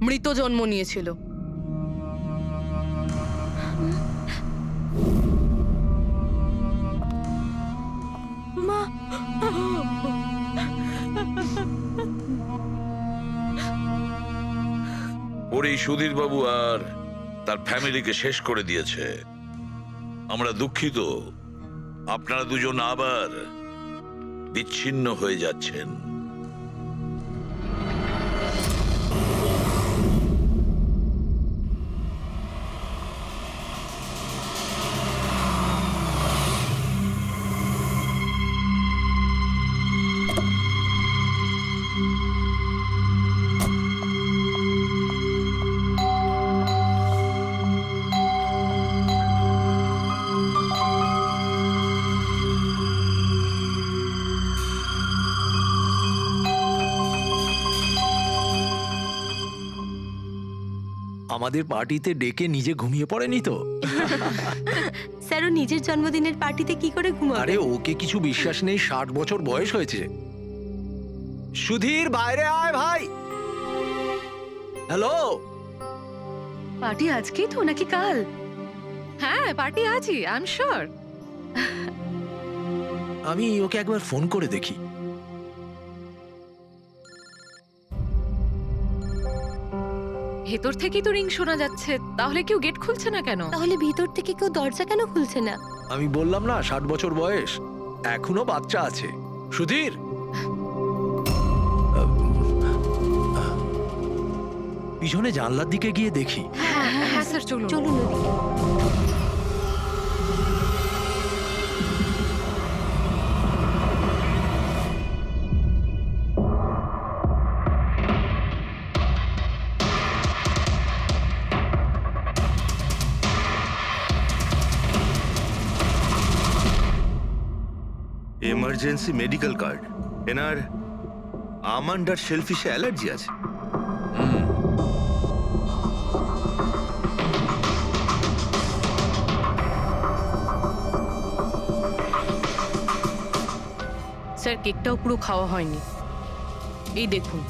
S6: মৃত জন্ম নিয়েছিল।
S10: মা,
S5: ওর এই সুধীর বাবু আর তার ফ্যামিলিকে শেষ করে দিয়েছে। আমরা দুঃখিত, আপনারা দুজন আবার বিচ্ছিন্ন হয়ে যাচ্ছেন।
S11: আমাদের পার্টিতে ডেকে নিজে ঘুমিয়ে পড়েনি তো?
S10: স্যার, ও নিজের জন্মদিনের পার্টিতে কি করে ঘুমাবে?
S11: আরে ওকে কিছু বিশ্বাস নেই, 60 বছর বয়স হয়েছে। সুধীর, বাইরে আয় ভাই। হ্যালো।
S8: পার্টি আজকেই তো নাকি কাল? হ্যাঁ, পার্টি আজই, আই এম শিওর।
S11: আমি ওকে একবার ফোন করে দেখি।
S8: ভেতর থেকেই তো রিং শোনা যাচ্ছে, তাহলে কেউ গেট খুলছে না কেন?
S10: তাহলে ভিতর থেকে কেউ দরজা কেন খুলছে না?
S11: আমি বললাম না 60 বছর বয়স, এখনো বাচ্চা আছে। সুধীর, পিছনে জানলার দিকে গিয়ে দেখি।
S8: হ্যাঁ হ্যাঁ স্যার, চলুন।
S10: চলুন ওদিকে।
S7: Emergency medical card. এনার আমন্ড আর শেলফিশে অ্যালার্জি আছে।
S6: স্যার, কেকটাও পুরো খাওয়া হয়নি। এই দেখুন,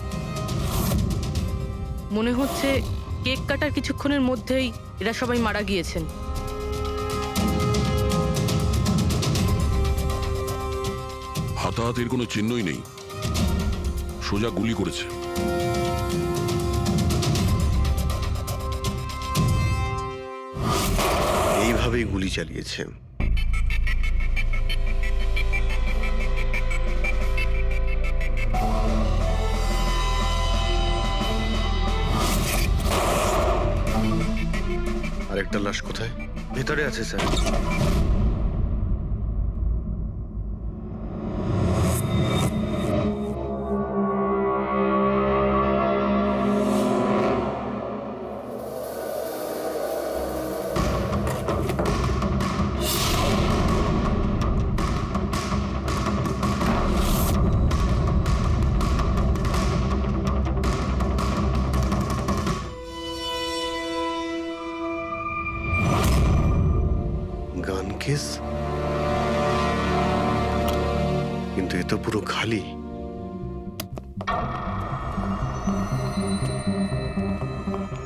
S6: মনে হচ্ছে কেক কাটার কিছুক্ষণের মধ্যেই এরা সবাই মারা গিয়েছেন।
S1: হাতাহাতির কোনো চিহ্নই নেই, সোজা গুলি করেছে।
S9: এইভাবেই গুলি চালিয়েছে। আরেকটা লাশ কোথায়?
S7: ভেতরে আছে স্যার।
S9: গান কেস, কিন্তু এ তো পুরো খালি।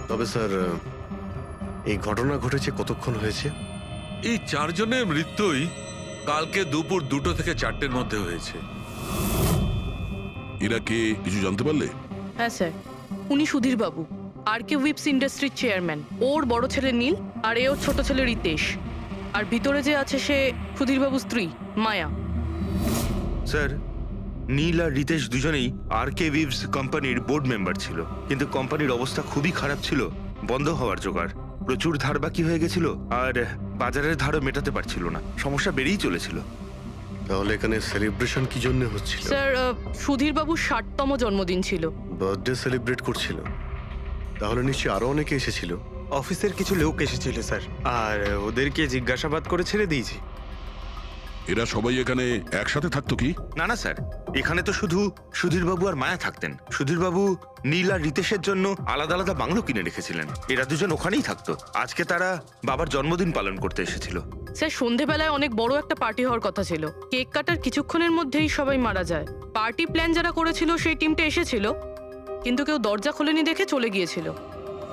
S9: তবে স্যার, এই ঘটনা ঘটেছে কতক্ষণ হয়েছে?
S4: এই 4 জনের মৃত্যুই কালকে দুপুর 2টো থেকে 4টের মধ্যে হয়েছে।
S1: এরা কে কিছু জানতে পারলে?
S6: হ্যাঁ স্যার, উনি সুধীর বাবু, আর কে উইপস ইন্ডাস্ট্রির চেয়ারম্যান। ওর বড় ছেলে নীল, আর এ ওর ছোট ছেলে রিতেশ। আর ভিতরে যে আছে সে সুধীর বাবুর স্ত্রী মায়া।
S7: স্যার, নীল আর রিতেশ দুজনেই আর কে উইভস কোম্পানির বোর্ড মেম্বার ছিল, কিন্তু কোম্পানির অবস্থা খুবই খারাপ ছিল, বন্ধ হওয়ার জোগাড়। প্রচুর ধার বাকি হয়ে গেছিল, আর বাজারের ধারও মেটাতে পারছিল না, সমস্যা বেড়েই চলেছিল।
S9: তাহলে এখানে সেলিব্রেশন কি জন্য হচ্ছিল?
S6: স্যার, সুধীর বাবুর 60তম জন্মদিন ছিল।
S9: বার্থডে সেলিব্রেট করছিল? তাহলে নিশ্চয়ই আরো অনেকে এসেছিল।
S3: অফিসের কিছু লোক এসেছিল স্যার, আর ওদেরকে জিজ্ঞাসাবাদ করে ছেড়ে দিয়েছি।
S1: এরা সবাই এখানে একসাথে থাকতো কি?
S7: না না স্যার, এখানে তো শুধু সুধীরবাবু আর মায়া থাকতেন। সুধীরবাবু নীল আর রিতেশের জন্য আলাদা আলাদা বাংলো কিনে রেখেছিলেন, এরা দুজন ওখানেই থাকতো। আজকে তারা বাবার জন্মদিন পালন করতে এসেছিল।
S6: স্যার, সন্ধেবেলায় অনেক বড় একটা পার্টি হওয়ার কথা ছিল। কেক কাটার কিছুক্ষণের মধ্যেই সবাই মারা যায়। পার্টি প্ল্যান যারা করেছিল সেই টিমটা এসেছিল, কিন্তু কেউ দরজা খোলেনি দেখে চলে গিয়েছিল।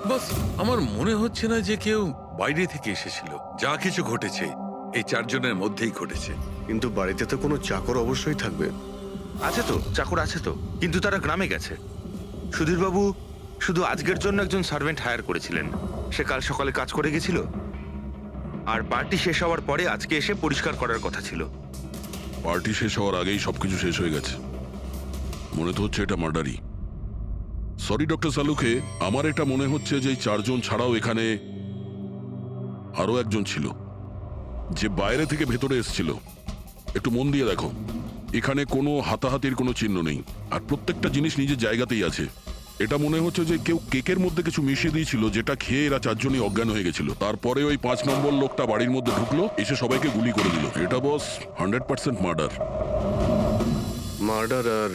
S4: বাস, আমার মনে হচ্ছে না যে কেউ বাইরে থেকে এসেছিল। যা কিছু ঘটেছে এই 4 জনের মধ্যেই ঘটেছে।
S9: কিন্তু বাড়িতে তো কোনো চাকর অবশ্যই থাকবে।
S7: আছে তো, চাকর আছে তো, কিন্তু তারা গ্রামে গেছে। সুধীরবাবু শুধু আজকের জন্য একজন সার্ভেন্ট হায়ার করেছিলেন, সে কাল সকালে কাজ করে গেছিল, আর পার্টি শেষ হওয়ার পরে আজকে এসে পরিষ্কার করার কথা ছিল।
S1: পার্টি শেষ হওয়ার আগেই সবকিছু শেষ হয়ে গেছে। মনে তো হচ্ছে এটা মার্ডারই। সরি ডক্টর সালুকে, আমার এটা মনে হচ্ছে যে এই 4 জন ছাড়াও এখানে আরো একজন ছিল, যে বাইরে থেকে ভেতরে এসেছিল। একটু মন দিয়ে দেখো, এখানে কোনো হাতাহাতির কোনো চিহ্ন নেই, আর প্রত্যেকটা জিনিস নিজের জায়গাতেই আছে। এটা মনে হচ্ছে যে কেউ কেকের মধ্যে কিছু মিশিয়ে দিয়েছিল, যেটা খেয়ে এরা 4 জনই অজ্ঞান হয়ে গেছিল। তারপরে ওই 5 নম্বর লোকটা বাড়ির মধ্যে ঢুকলো, এসে সবাইকে গুলি করে দিল। এটা বস 100% মার্ডার।
S9: মার্ডার আর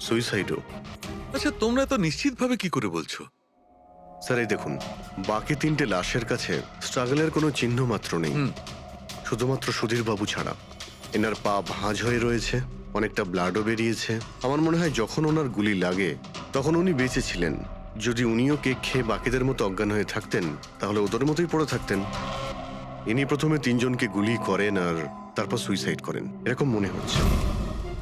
S9: সুইসাইডও।
S4: আচ্ছা, তোমরা তো নিশ্চিতভাবে কি করে বলছো?
S9: স্যার, এই দেখুন, বাকি 3টে লাশের কাছে স্ট্রাগলের কোনো চিহ্ন মাত্র নেই, শুধুমাত্র সুধীর বাবু ছাড়া। এনার পা ভাঁজ হয়ে রয়েছে, অনেকটা ব্লাডও বেরিয়েছে। আমার মনে হয় যখন ওনার গুলি লাগে তখন উনি বেঁচে ছিলেন। যদি উনিও কেক খেয়ে বাকিদের মতো অজ্ঞান হয়ে থাকতেন, তাহলে ওদের মতোই পড়ে থাকতেন। ইনি প্রথমে 3 জনকে গুলি করেন আর তারপর সুইসাইড করেন, এরকম মনে হচ্ছে।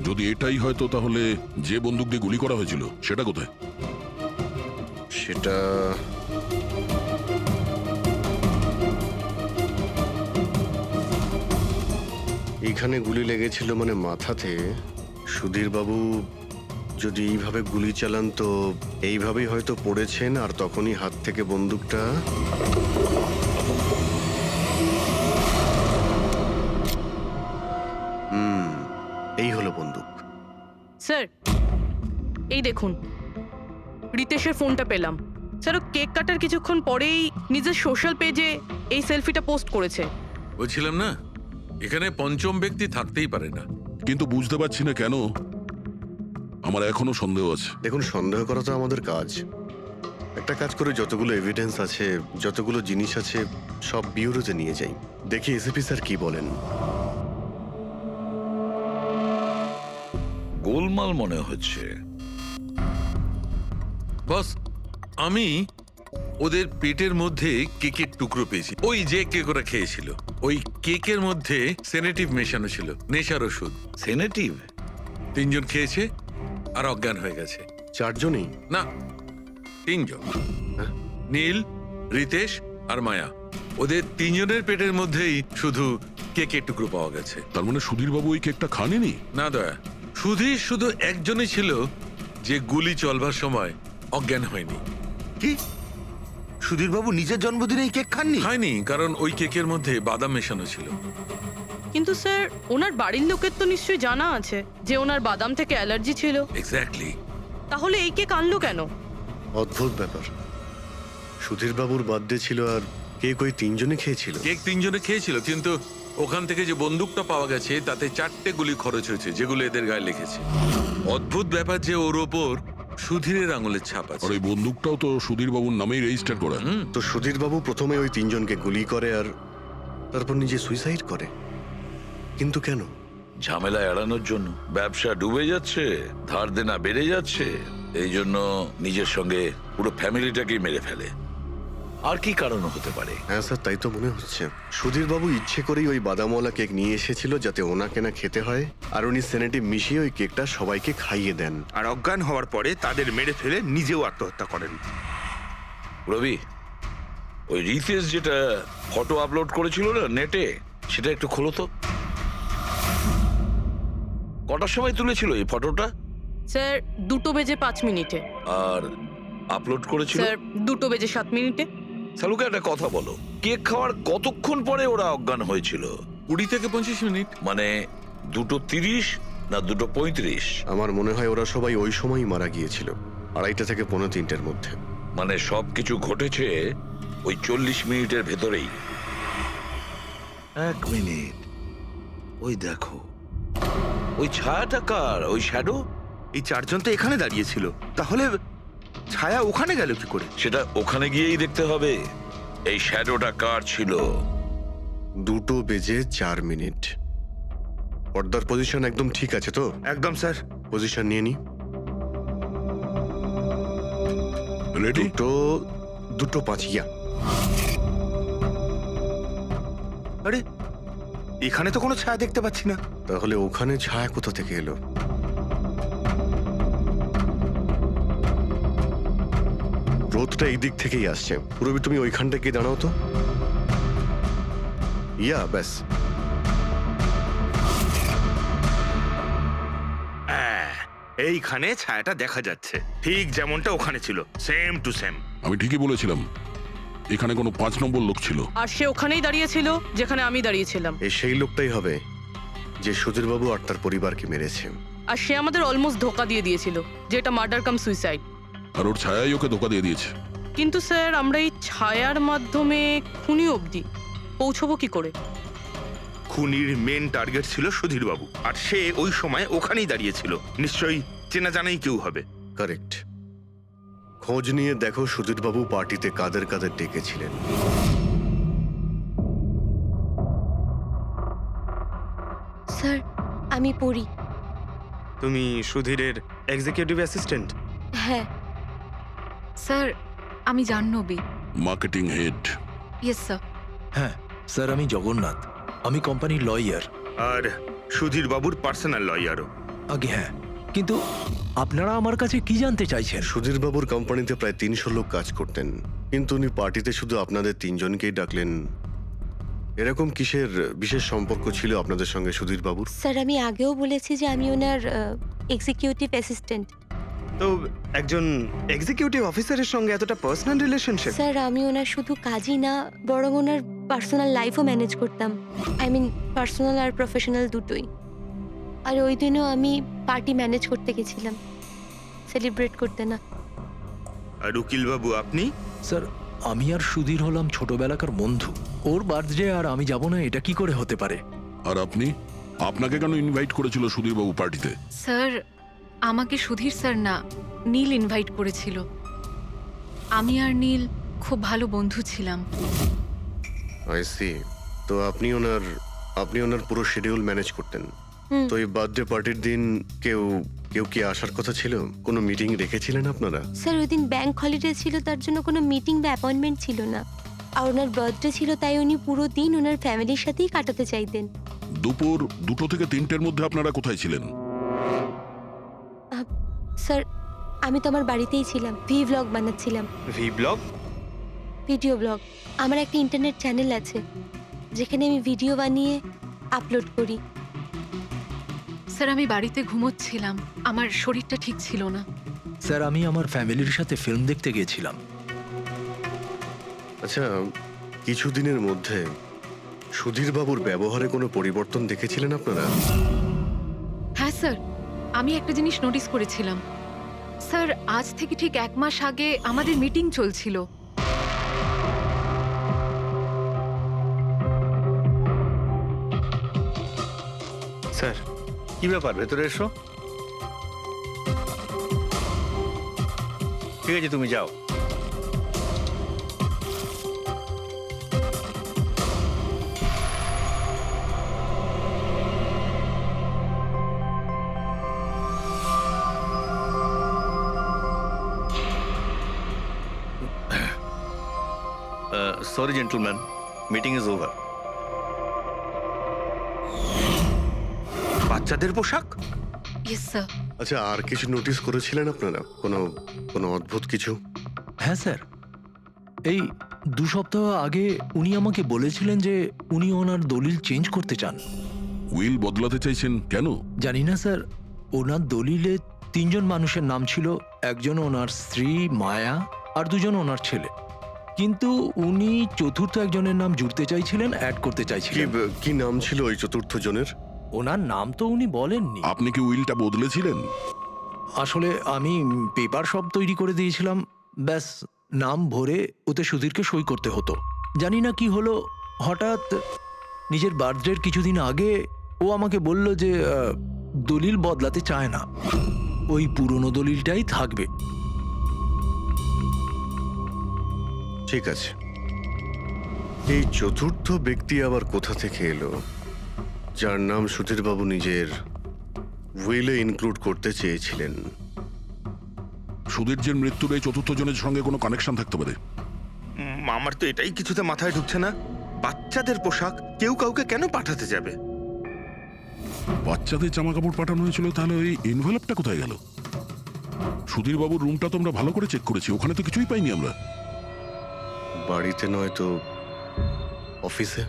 S1: যদি এটাই হয়তো তাহলে যে বন্দুক দিয়ে গুলি করা হয়েছিল সেটা কোথায়?
S9: সেটা এইখানে গুলি লেগেছিল, মানে মাথাতে। সুধীর বাবু যদি এইভাবে গুলি চালান তো এইভাবেই হয়তো পড়েছেন, আর তখনই হাত থেকে বন্দুকটা এই হলো বন্দুক।
S6: স্যার, এই দেখুন, রিতেশের ফোনটা পেলাম। স্যার, ও কেক কাটার কিছুক্ষণ পরেই নিজের সোশ্যাল পেজে এই সেলফিটা পোস্ট করেছে।
S4: বলছিলাম না, এখানে পঞ্চম ব্যক্তি থাকতেই পারে না।
S1: কিন্তু বুঝতে পারছি না কেন, আমার এখনো সন্দেহ আছে।
S9: দেখুন, সন্দেহ করা তো আমাদের কাজ। একটা কাজ করে যতগুলো এভিডেন্স আছে, যতগুলো জিনিস আছে, সব বিউরোতে নিয়ে যাই, দেখি এসিপি স্যার কি বলেন।
S5: গোলমাল মনে হচ্ছে।
S4: বস, আমি ওদের পেটের মধ্যে কেকের টুকরো পেয়েছি। ওই যে কেক ওরা খেয়েছিল, ওই কেকের মধ্যে সেনেটিভ মেশানো ছিল, নেশার ওষুধ।
S5: সেনেটিভ?
S4: 3 জন খেয়েছে আর অজ্ঞান হয়ে গেছে।
S9: 4 জনই?
S4: না, 3 জন। নীল, রিতেশ আর মায়া, ওদের 3 জনের পেটের মধ্যেই শুধু কেকের টুকরো পাওয়া গেছে।
S1: তার মানে সুধীর বাবু ওই কেকটা খাননি?
S4: না দয়া, সুধীর শুধু একজনই ছিল যে গুলি চলবার সময় অজ্ঞান হয়নি।
S7: কি? সুধীরবাবু নিজের জন্মদিনে এই কেক খাননি?
S4: খায়নি, কারণ ওই কেকের মধ্যে বাদাম মেশানো ছিল।
S6: কিন্তু স্যার ওনার বাড়ির লোকের তো নিশ্চয়ই জানা আছে যে ওনার বাদাম থেকে অ্যালার্জি ছিল।
S4: এক্স্যাক্টলি।
S6: তাহলে এই কেক আনলো কেন?
S9: অদ্ভুত ব্যাপার। সুধীরবাবুর বার্থডে ছিল আর কেক ওই তিনজনে খেয়েছিল।
S4: কেক তিনজনে খেয়েছিল, কিন্তু ওখান থেকে যে বন্দুকটা পাওয়া গেছে তাতে 4টে গুলি খরচ হয়েছে, যেগুলো এদের গায়ে লেগেছে। অদ্ভুত ব্যাপার যে ওর ওপর সুধীরের আঙুলের ছাপ
S1: আর
S4: আছে।
S1: ওই বন্দুকটাও তো সুধীর বাবুর নামেই রেজিস্টার করা।
S9: তো সুধীরবাবু প্রথমে ওই তিনজনকে গুলি করে আর তারপর নিজে সুইসাইড করে। কিন্তু কেন?
S5: ঝামেলা এড়ানোর জন্য। ব্যবসা ডুবে যাচ্ছে, ধার দেনা বেড়ে যাচ্ছে, এই জন্য নিজের সঙ্গে পুরো ফ্যামিলিটাকেই মেরে ফেলে। আর কি কারণ হতে পারে?
S9: হ্যাঁ স্যার, তাই তো মনে হচ্ছে। সুধীরবাবু ইচ্ছে করেই ওই বাদামওয়ালা কেক নিয়ে এসেছিল যাতে ওনাকে না খেতে হয়, আর উনি সেনেটিভ মিশিয়ে ওই কেকটা সবাইকে খাইয়ে দেন।
S7: আর অজ্ঞান হওয়ার পরে তাদের মেরে ফেলে নিজেও আত্মহত্যা করেন।
S5: রবি, ওই রিতেশ যেটা ফটো আপলোড করেছিল না নেটে, সেটা একটু খোলো তো। কটার সময় তুলেছিল এই ফটোটা?
S6: স্যার 2:05
S5: আর আপলোড করেছিল?
S6: স্যার 2:07।
S5: সালুকে একটা কথা বলো, কেক খাওয়ার কতক্ষণ পরে ওরা অজ্ঞান হয়েছিল?
S4: 20 থেকে 25 মিনিট।
S5: মানে 2:30 না 2:35?
S9: আমার মনে হয় ওরা সবাই ওই সময়ই মারা গিয়েছিল, 2:30 থেকে 2:45-র মধ্যে।
S5: মানে সবকিছু ঘটেছে ওই 40 মিনিটের ভেতরেই। 1 মিনিট, ওই দেখো, ওই ছায়াটা কার? ওই শ্যাডো?
S7: এই চারজন তো এখানে দাঁড়িয়েছিল, তাহলে ছায়া ওখানে গেল কি করে?
S5: সেটা ওখানে গিয়েই দেখতে হবে। এই শ্যাডোটা কার ছিল?
S9: 2:04। পর্দার পজিশন একদম ঠিক আছে তো?
S7: একদম স্যার।
S9: পজিশন নিয়ে নি।
S1: রেডি?
S9: 2:05 ইয়া।
S7: আরে এখানে তো কোনো ছায়া দেখতে পাচ্ছি না।
S9: তাহলে ওখানে ছায়া কোথা থেকে এলো? রোদটা এই দিক থেকেই আসছে। পুরবি, তুমি ওইখানটা গিয়ে দাঁড়াও তো। ইয়া, ব্যাস।
S7: হ্যাঁ, এইখানে ছায়াটা দেখা যাচ্ছে, ঠিক যেমনটা ওখানে ছিল, সেম টু সেম।
S1: আমি ঠিকই বলেছিলাম, এখানে কোনো 5 নম্বর লোক ছিল।
S6: আর সে ওখানেই দাঁড়িয়েছিল যেখানে আমি দাঁড়িয়েছিলাম।
S9: এই সেই লোকটাই হবে যে সুধীরবাবু আর তার পরিবারকে মেরেছে।
S6: আর সে আমাদের অলমোস্ট ধোকা দিয়ে দিয়েছিল যে এটা মার্ডার কাম সুইসাইড।
S1: আর ওর ছায়াই ওকে ধোকা দিয়ে দিয়েছে।
S6: কিন্তু স্যার আমরা এই ছায়ার মাধ্যমে খুনি অবধি পৌঁছবো কি করে?
S7: খুনির মেন টার্গেট ছিল সুধীরবাবু, আর সে ওই সময় ওখানেই দাঁড়িয়েছিল। নিশ্চয়ই চেনা জানাই কেউ হবে।
S9: কারেক্ট। খোঁজ নিয়ে দেখো সুধীরবাবু পার্টিতে কাদের কাদের ডেকেছিলেন।
S10: স্যার আমি পড়ি।
S3: তুমি সুধীরের এক্সিকিউটিভ অ্যাসিস্ট্যান্ট?
S10: হ্যাঁ
S8: স্যার আমি Jahnavi.
S1: Marketing head.
S8: Yes sir.
S11: হ্যাঁ স্যার, আমি জগন্নাথ, আমি কোম্পানির লয়ার।
S7: আর সুধীরবাবুর পার্সোনাল লয়ারও।
S11: আগে হ্যাঁ, কিন্তু আপনারা আমার কাছে কি জানতে চাইছেন?
S9: সুধীরবাবুর কোম্পানিতে প্রায় 300 লোক কাজ করতেন, কিন্তু উনি পার্টিতে শুধু আপনাদের 3জনকেই ডাকলেন। এরকম কিসের বিশেষ সম্পর্ক ছিল আপনাদের সঙ্গে সুধীরবাবুর?
S10: স্যার, আমি আগেও বলেছি যে আমি ওনার এক্সিকিউটিভ অ্যাসিস্ট্যান্ট।
S3: তো একজন এক্সিকিউটিভ অফিসারের সঙ্গে এতটা পার্সোনাল রিলেশনশিপ?
S10: স্যার আমি ওনার শুধু কাজই না, বরং ওনার পার্সোনাল লাইফও ম্যানেজ করতাম। আই মিন পার্সোনাল আর প্রফেশনাল দুটোই। আর ওই দিনও আমি পার্টি ম্যানেজ করতে গেছিলাম, সেলিব্রেট করতে না।
S7: আর উকিলবাবু আপনি?
S11: স্যার আমি আর সুধীর হলাম ছোটবেলাকার বন্ধু। ওর বার্থডে আর আমি যাব না, এটা কি করে হতে পারে?
S1: আর আপনি, আপনাকে কেন ইনভাইট করেছিল সুধীরবাবু পার্টিতে?
S8: স্যার আমাকে সুধীর স্যার না, নীল ইনভাইট করেছিল। আমি আর নীল খুব ভালো বন্ধু ছিলাম।
S9: I see. তো আপনি ওনার পুরো শিডিউল ম্যানেজ করতেন।
S10: হুম।
S9: তো এই বার্থডে পার্টির দিন কেউ কি আসার কথা ছিল? কোনো মিটিং রেখেছিলেন আপনারা?
S10: স্যার ওই দিন ব্যাংক হলিডে ছিল, তার জন্য কোনো মিটিং বা অ্যাপয়েন্টমেন্ট ছিল না। আর ওনার বার্থডে ছিল, তাই উনি পুরো দিন ওনার ফ্যামিলির সাথেই কাটাতে চাইতেন।
S1: দুপুর 2 থেকে 3টের মধ্যে আপনারা কোথায় ছিলেন?
S10: স্যার আমি তো আমার বাড়িতেই ছিলাম, ভ্লগ বানাচ্ছিলাম।
S3: V blog?
S10: Video blog. আমার একটা ইন্টারনেট চ্যানেল আছে যেখানে আমি ভিডিও বানিয়ে আপলোড করি।
S8: স্যার আমি বাড়িতে ঘুমোচ্ছিলাম, আমার শরীরটা ঠিক ছিল না।
S11: স্যার আমি আমার ফ্যামিলির সাথে ফিল্ম দেখতে গিয়েছিলাম।
S9: আচ্ছা, কিছুদিনের মধ্যে সুধীরবাবুর ব্যবহারে কোনো পরিবর্তন দেখেছিলেন আপনারা?
S8: হ্যাঁ স্যার, আমি একটা জিনিস নোটিস করেছিলাম। স্যার, আজ থেকে ঠিক 1 মাস আগে আমাদের মিটিং চলছিল।
S3: স্যার,
S12: কি ব্যাপার, ভেতরে এসো। ঠিক আছে, তুমি যাও। Sorry gentleman, meeting is over.
S7: বাচ্চাদের পোশাক?
S8: Yes sir.
S9: আচ্ছা, আর কিছু নোটিস করেছিলেন আপনারা? কোনো কোনো অদ্ভুত কিছু?
S11: হ্যাঁ স্যার, এই 2 সপ্তাহ আগে উনি আমাকে বলেছিলেন যে উনি ওনার দলিল চেঞ্জ করতে চান।
S1: উইল বদলাতে চাইছেন কেন?
S11: জানি না স্যার, ওনার দলিলে 3 জন মানুষের নাম ছিল, একজন ওনার স্ত্রী মায়া আর 2 জন ওনার ছেলে, কিন্তু উনি চতুর্থ একজনের নাম জুড়তে চাইছিলেন, অ্যাড করতে
S9: কি
S11: চাইছিলেন।
S9: কি নাম ছিল ওই চতুর্থ জনের?
S11: ওনার নাম তো উনি বলেননি।
S1: আপনি কি উইলটা বদলেছিলেন?
S11: আসলে আমি পেপার সব তৈরি করে দিয়েছিলাম, ব্যাস নাম ভরে ওতে সুধীরকে সই করতে হতো। জানি না কি হলো, হঠাৎ নিজের বার্থডের কিছুদিন আগে ও আমাকে বলল যে দলিল বদলাতে চায় না, ওই পুরনো দলিলটাই থাকবে।
S9: ঠিক আছে, এই চতুর্থ ব্যক্তি আবার কোথা থেকে এলো, যার নাম সুধীরবাবু নিজের উইলে ইনক্লুড করতে চেয়েছিলেন?
S1: সুধীরজির মৃত্যুর এই চতুর্থ জনের সঙ্গে কোনো কানেকশন থাকতে পারে।
S7: আমার তো এটাই কিছুতে মাথায় ঢুকছে না। বাচ্চাদের পোশাক কেউ কাউকে কেন পাঠাতে যাবে?
S1: বাচ্চাদের জামা কাপড় পাঠানো হয়েছিল, তাহলে ওই এনভেলপটা কোথায় গেল? সুধীরবাবুর রুমটা তো আমরা ভালো করে চেক করেছি, ওখানে তো কিছুই পাইনি আমরা।
S9: বাড়িতে নয় তো অফিসে?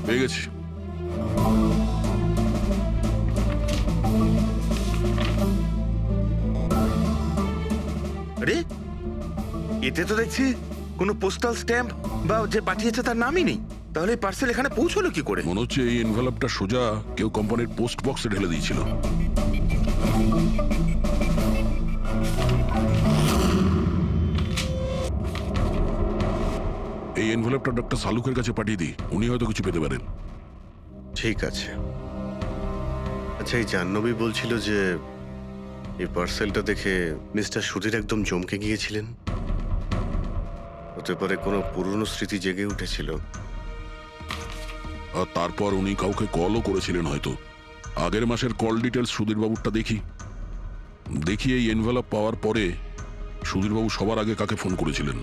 S1: পেয়ে গেছি।
S7: আরে, এতে তো দেখছি কোনো পোস্টাল স্ট্যাম্প বা যে পাঠিয়েছে তার নামই নেই। তাহলে পার্সেল এখানে পৌঁছলো কি করে?
S1: মনে হচ্ছে এই এনভেলপটা সোজা কেউ কোম্পানির পোস্ট বক্সে ঢেলে দিয়েছিল। এই এনভেলপটা ডক্টর সালুকের কাছে পাঠিয়ে দিই, উনি হয়তো কিছু পেতে পারেন।
S9: ঠিক আছে। আচ্ছা, এই জাহ্নবী বলছিল যে এই পার্সেলটা দেখে মিস্টার সুধীর একদম চমকে গিয়েছিলেন। হতে পারে কোনো পুরনো স্মৃতি জেগে উঠেছিল।
S1: আর তারপর উনি কাউকে কলও করেছিলেন হয়তো। আগের মাসের কল ডিটেলস সুধীরবাবুরটা দেখি এই এনভেলপ পাওয়ার পরে সুধীরবাবু সবার আগে কাকে ফোন করেছিলেন।